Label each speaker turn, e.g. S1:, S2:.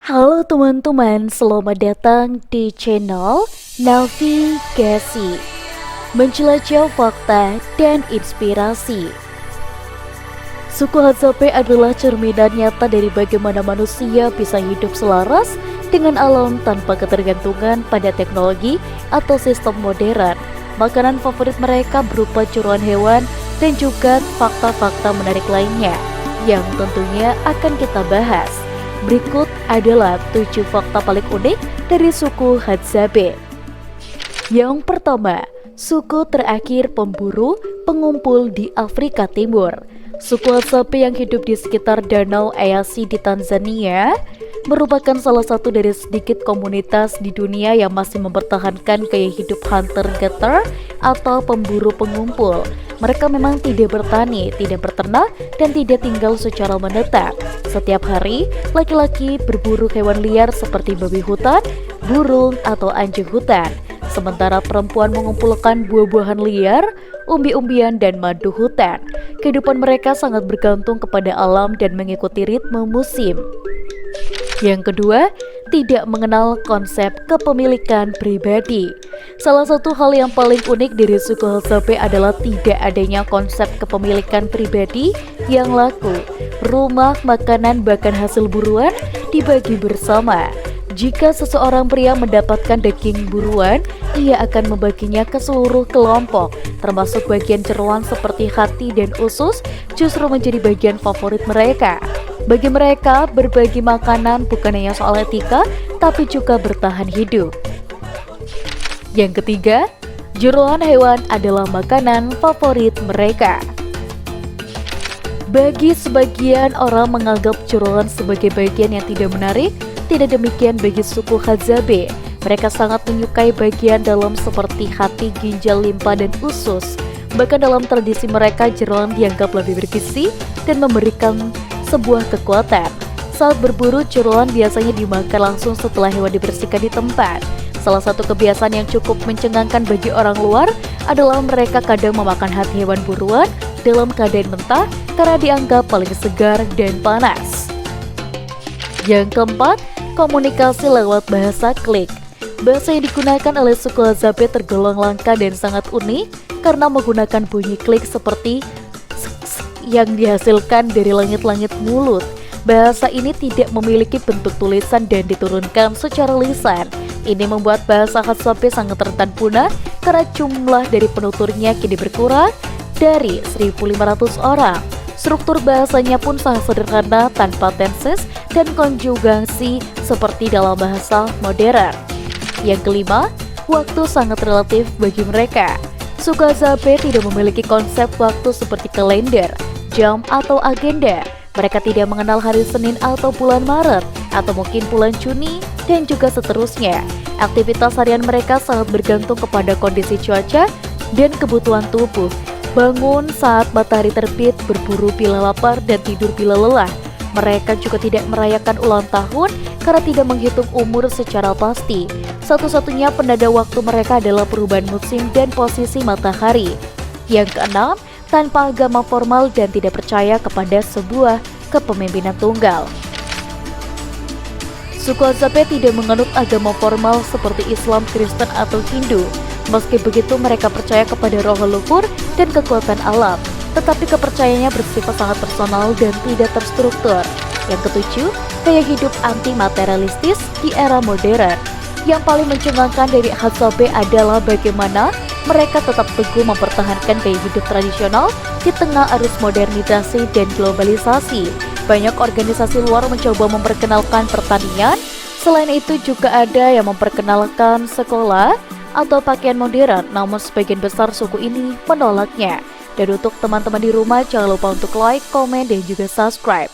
S1: Halo teman-teman, selamat datang di channel Navigasi, menjelajah fakta dan inspirasi. Suku Hadzabe adalah cerminan nyata dari bagaimana manusia bisa hidup selaras dengan alam tanpa ketergantungan pada teknologi atau sistem modern. Makanan favorit mereka berupa curuan hewan dan juga fakta-fakta menarik lainnya yang tentunya akan kita bahas. Berikut adalah 7 fakta paling unik dari suku Hadzabe. Yang pertama, suku terakhir pemburu pengumpul di Afrika Timur. Suku Hadzabe yang hidup di sekitar Danau Eyasi di Tanzania merupakan salah satu dari sedikit komunitas di dunia yang masih mempertahankan gaya hidup hunter-gatherer atau pemburu pengumpul. Mereka memang tidak bertani, tidak berternak, dan tidak tinggal secara menetap. Setiap hari, laki-laki berburu hewan liar seperti babi hutan, burung, atau anjing hutan. Sementara perempuan mengumpulkan buah-buahan liar, umbi-umbian, dan madu hutan. Kehidupan mereka sangat bergantung kepada alam dan mengikuti ritme musim. Yang kedua, tidak mengenal konsep kepemilikan pribadi. Salah satu hal yang paling unik dari suku Hadzabe adalah tidak adanya konsep kepemilikan pribadi yang laku. Rumah, makanan, bahkan hasil buruan dibagi bersama. Jika seseorang pria mendapatkan daging buruan, ia akan membaginya ke seluruh kelompok, termasuk bagian jeroan seperti hati dan usus justru menjadi bagian favorit mereka. Bagi mereka, berbagi makanan bukan hanya soal etika, tapi juga bertahan hidup. Yang ketiga, jeroan hewan adalah makanan favorit mereka. Bagi sebagian orang menganggap jeroan sebagai bagian yang tidak menarik, tidak demikian bagi suku Hadzabe. Mereka sangat menyukai bagian dalam seperti hati, ginjal, limpa, dan usus. Bahkan dalam tradisi mereka, jeroan dianggap lebih bergizi dan memberikan sebuah kekuatan. Saat berburu, jeroan biasanya dimakan langsung setelah hewan dibersihkan di tempat. Salah satu kebiasaan yang cukup mencengangkan bagi orang luar adalah mereka kadang memakan hati hewan buruan dalam keadaan mentah karena dianggap paling segar dan panas. Yang keempat, komunikasi lewat bahasa klik. Bahasa yang digunakan oleh suku Hadzabe tergolong langka dan sangat unik karena menggunakan bunyi klik seperti yang dihasilkan dari langit-langit mulut. Bahasa ini tidak memiliki bentuk tulisan dan diturunkan secara lisan. Ini membuat bahasa Hadzabe sangat rentan punah karena jumlah dari penuturnya kini berkurang dari 1.500 orang. Struktur bahasanya pun sangat sederhana tanpa tenses dan konjugasi seperti dalam bahasa modern. Yang kelima, waktu sangat relatif bagi mereka. Suku Hadzabe tidak memiliki konsep waktu seperti kalender, jam, atau agenda. Mereka tidak mengenal hari Senin atau bulan Maret, atau mungkin bulan Juni, dan juga seterusnya. Aktivitas harian mereka sangat bergantung kepada kondisi cuaca dan kebutuhan tubuh. Bangun saat matahari terbit, berburu bila lapar, dan tidur bila lelah. Mereka juga tidak merayakan ulang tahun karena tidak menghitung umur secara pasti. Satu-satunya penanda waktu mereka adalah perubahan musim dan posisi matahari. Yang keenam, tanpa agama formal dan tidak percaya kepada sebuah kepemimpinan tunggal. Suku Hadzabe tidak menganut agama formal seperti Islam, Kristen, atau Hindu. Meski begitu, mereka percaya kepada roh leluhur dan kekuatan alam, tetapi kepercayaannya bersifat sangat personal dan tidak terstruktur. Yang ketujuh, gaya hidup anti-materialistis di era modern. Yang paling mencengangkan dari Hadzabe adalah bagaimana mereka tetap teguh mempertahankan gaya hidup tradisional di tengah arus modernisasi dan globalisasi. Banyak organisasi luar mencoba memperkenalkan pertanian. Selain itu juga ada yang memperkenalkan sekolah atau pakaian modern, namun sebagian besar suku ini menolaknya. Dan untuk teman-teman di rumah, jangan lupa untuk like, komen, dan juga subscribe.